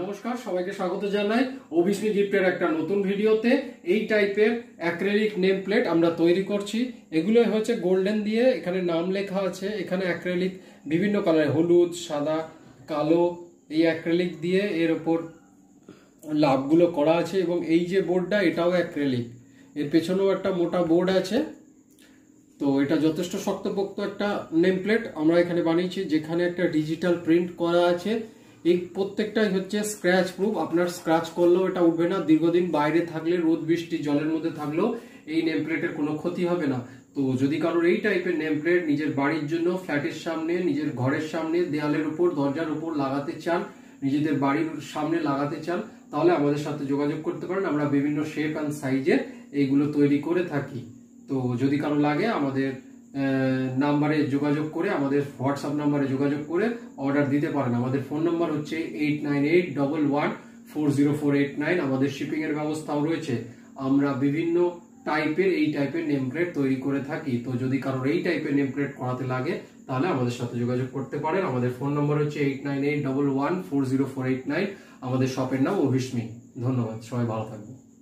নমস্কার, সবাইকে স্বাগত জানাই অভিষ্মি গিফটের একটা নতুন ভিডিওতে। এই টাইপের অ্যাক্রিলিক নেম প্লেট আমরা তৈরি করছি। এগুলো হচ্ছে গোল্ডেন দিয়ে, এখানে নাম লেখা আছে। এখানে অ্যাক্রিলিক বিভিন্ন কালার, হলুদ, সাদা, কালো, এই অ্যাক্রিলিক দিয়ে এর ওপর লাভগুলো করা আছে। এবং এই যে বোর্ডটা, এটাও অ্যাক্রিলিক, এর পেছনেও একটা মোটা বোর্ড আছে। তো এটা যথেষ্ট শক্তপোক্ত একটা নেম প্লেট আমরা এখানে বানিয়েছি, যেখানে একটা ডিজিটাল প্রিন্ট করা আছে। এই প্রত্যেকটাই হচ্ছে স্ক্র্যাচ প্রুফ, আপনার স্ক্র্যাচ করলেও এটা উঠবে না। দীর্ঘদিন বাইরে থাকলে, রোদ বৃষ্টি জলের মধ্যে থাকলেও এই নেম প্লেটের কোনো ক্ষতি হবে না। তো যদি কারোর এই টাইপের নেম প্লেট নিজের বাড়ির জন্য, ফ্ল্যাটের সামনে, নিজের ঘরের সামনে, দেয়ালের উপর, দরজার উপর লাগাতে চান, নিজেদের বাড়ির সামনে লাগাতে চান, তাহলে আমাদের সাথে যোগাযোগ করতে পারেন। আমরা বিভিন্ন শেপ অ্যান্ড সাইজের এইগুলো তৈরি করে থাকি। তো যদি কারো লাগে আমাদের নাম্বারে যোগাযোগ করে, আমাদের হোয়াটসঅ্যাপ নাম্বারে যোগাযোগ করে অর্ডার দিতে পারেন। আমাদের ফোন নাম্বার হচ্ছে 8981140489। আমাদের শিপিং এর ব্যবস্থাও রয়েছে। আমরা বিভিন্ন টাইপের এই টাইপের নেম প্লেট তৈরি করে থাকি। তো যদি কারোর এই টাইপের নেম প্লেট করাতে লাগে তাহলে আমাদের সাথে যোগাযোগ করতে পারেন। আমাদের ফোন নাম্বার হচ্ছে 8981140489। আমাদের শপের নাম অভিষ্মি। ধন্যবাদ, সবাই ভালো থাকবেন।